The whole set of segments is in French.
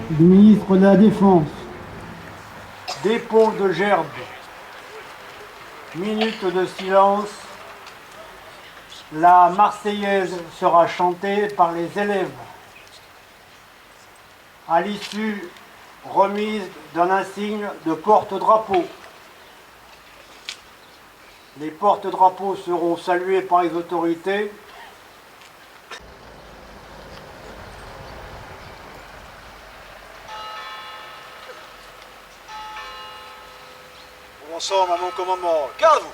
du ministre de la Défense. Dépôt de gerbe. Minute de silence. La Marseillaise sera chantée par les élèves. À l'issue, remise d'un insigne de porte-drapeau. Les porte-drapeaux seront salués par les autorités. On ensemble à mon commandement. Garde-vous!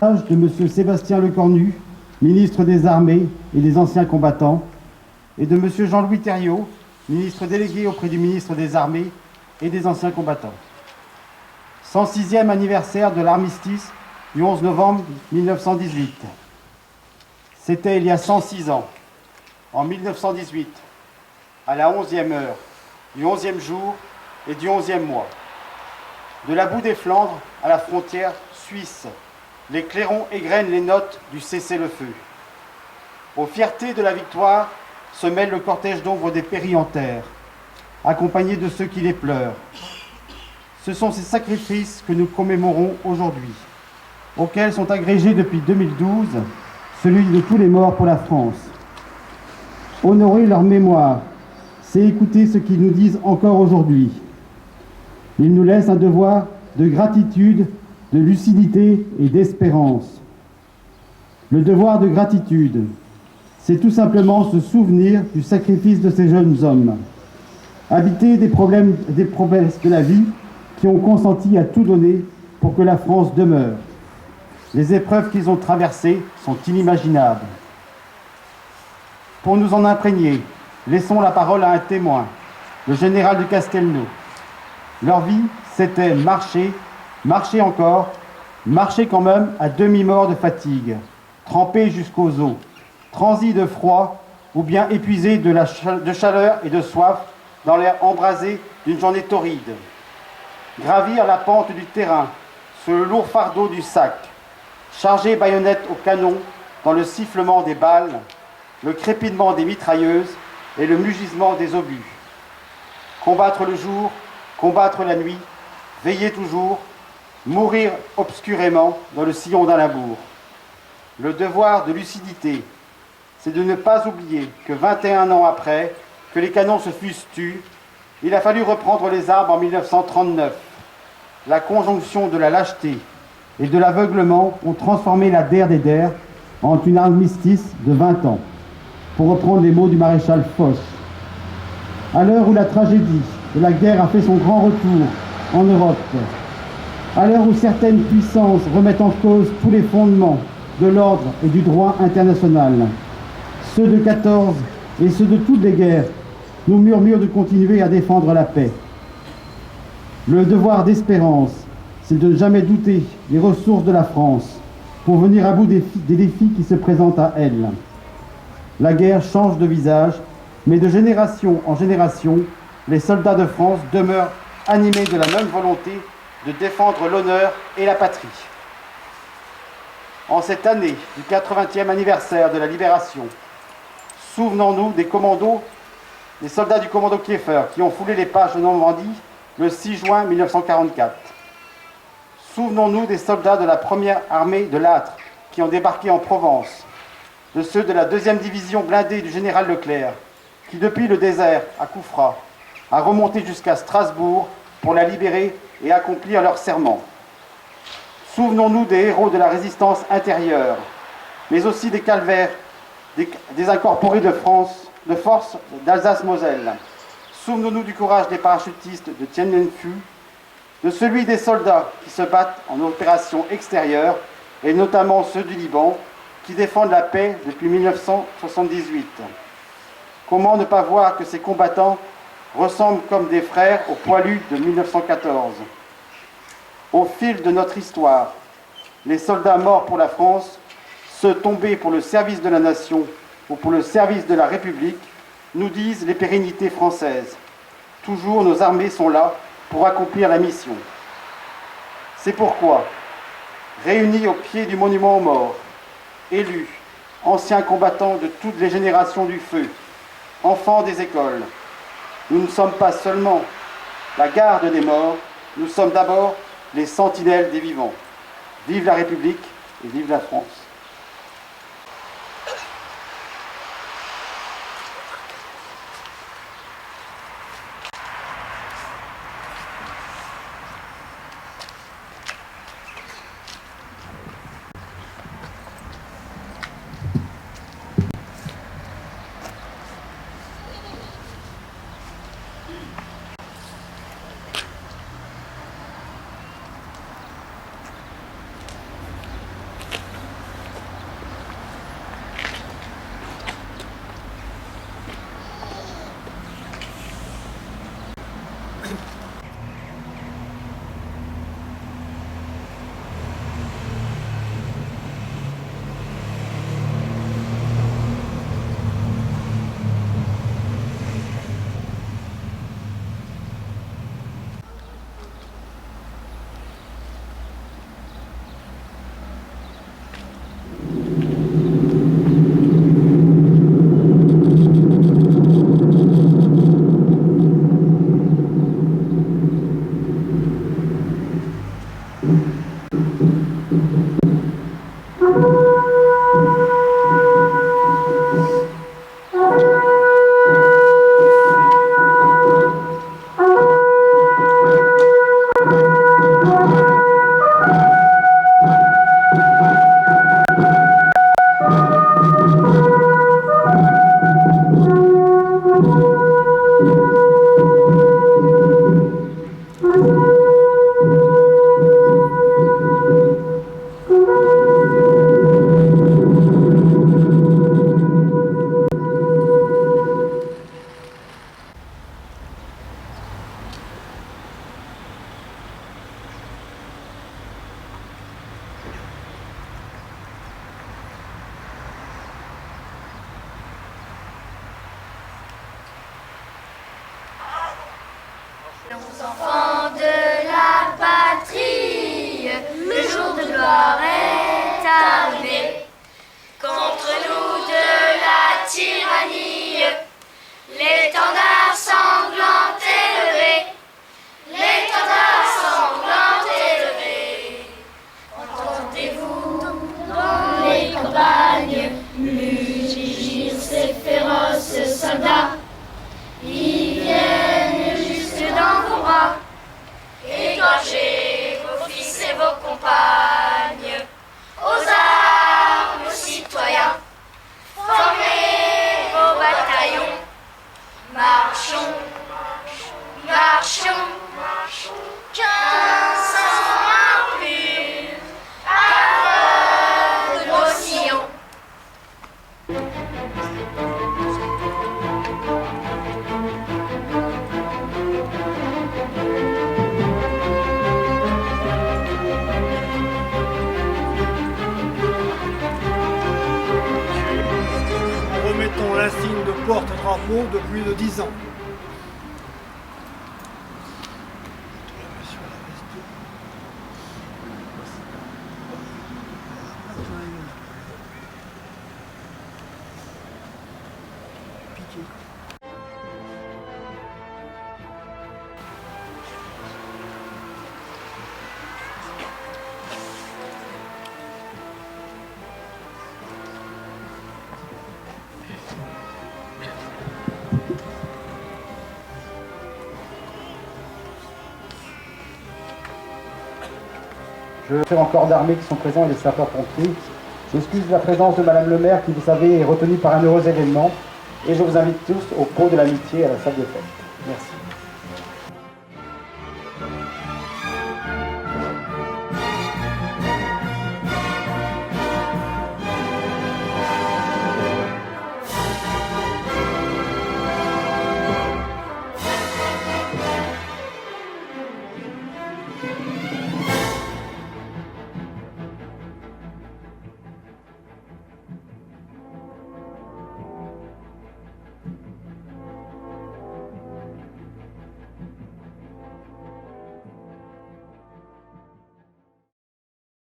De M. Sébastien Lecornu, ministre des Armées et des Anciens Combattants, et de M. Jean-Louis Thériault, ministre délégué auprès du ministre des Armées et des Anciens Combattants. 106e anniversaire de l'armistice du 11 novembre 1918. C'était il y a 106 ans, en 1918, à la 11e heure, du 11e jour et du 11e mois. De la boue des Flandres à la frontière suisse, les clairons égrènent les notes du cessez-le-feu. Aux fiertés de la victoire se mêle le cortège d'ombre des péris en terre, accompagné de ceux qui les pleurent. Ce sont ces sacrifices que nous commémorons aujourd'hui, auxquels sont agrégés depuis 2012 celui de tous les morts pour la France. Honorer leur mémoire, c'est écouter ce qu'ils nous disent encore aujourd'hui. Ils nous laissent un devoir de gratitude, de lucidité et d'espérance. Le devoir de gratitude, c'est tout simplement se souvenir du sacrifice de ces jeunes hommes, habités des problèmes de la vie qui ont consenti à tout donner pour que la France demeure. Les épreuves qu'ils ont traversées sont inimaginables. Pour nous en imprégner, laissons la parole à un témoin, le général de Castelnau. Leur vie, c'était marcher, marcher encore, marcher quand même à demi-mort de fatigue, trempé jusqu'aux os, transi de froid ou bien épuisé de chaleur et de soif dans l'air embrasé d'une journée torride. Gravir la pente du terrain sur le lourd fardeau du sac, charger baïonnette au canon dans le sifflement des balles, le crépitement des mitrailleuses et le mugissement des obus. Combattre le jour, combattre la nuit, veiller toujours, mourir obscurément dans le sillon d'un labour. Le devoir de lucidité, c'est de ne pas oublier que 21 ans après, que les canons se fussent tus, il a fallu reprendre les armes en 1939. La conjonction de la lâcheté et de l'aveuglement ont transformé la DER des DER en une armistice de 20 ans, pour reprendre les mots du maréchal Foch. À l'heure où la tragédie de la guerre a fait son grand retour en Europe, à l'heure où certaines puissances remettent en cause tous les fondements de l'ordre et du droit international, ceux de 14 et ceux de toutes les guerres nous murmurent de continuer à défendre la paix. Le devoir d'espérance, c'est de ne jamais douter des ressources de la France pour venir à bout des défis qui se présentent à elle. La guerre change de visage, mais de génération en génération, les soldats de France demeurent animés de la même volonté de défendre l'honneur et la patrie. En cette année du 80e anniversaire de la Libération, souvenons-nous des commandos, des soldats du commando Kieffer qui ont foulé les pages de Normandie le 6 juin 1944. Souvenons-nous des soldats de la première armée de Lattre qui ont débarqué en Provence, de ceux de la 2e division blindée du général Leclerc, qui depuis le désert à Koufra a remonté jusqu'à Strasbourg pour la libérer et accomplir leur serment. Souvenons-nous des héros de la résistance intérieure, mais aussi des calvaires, des incorporés de force d'Alsace-Moselle. Souvenons-nous du courage des parachutistes de Dien Bien Phu, de celui des soldats qui se battent en opération extérieure, et notamment ceux du Liban, qui défendent la paix depuis 1978. Comment ne pas voir que ces combattants ressemblent comme des frères aux poilus de 1914, Au fil de notre histoire, les soldats morts pour la France, ceux tombés pour le service de la nation ou pour le service de la République, nous disent les pérennités françaises. Toujours nos armées sont là pour accomplir la mission. C'est pourquoi, réunis au pied du monument aux morts, élus, anciens combattants de toutes les générations du feu, enfants des écoles, nous ne sommes pas seulement la garde des morts, nous sommes d'abord les sentinelles des vivants. Vive la République et vive la France. Enfants de la patrie, le jour de gloire est arrivé. Contre nous de la tyrannie, l'étendard sanglant est levé. L'étendard sanglant est levé. Entendez-vous dans les campagnes mugir ces féroces soldats? Ils viennent jusque dans vos bras, égorger vos fils et vos compagnes. Aux armes, citoyens, formez vos bataillons. Marchons, marchons, qu'un sang impur aveugle nos sillons. Remettons l'insigne de porte-drapeau de plus de 10 ans. Je fais encore d'armée qui sont présents et les sapeurs-pompiers. J'excuse la présence de Madame le maire qui, vous savez, est retenue par un heureux événement. Et je vous invite tous au pot de l'amitié à la salle de fête. Merci.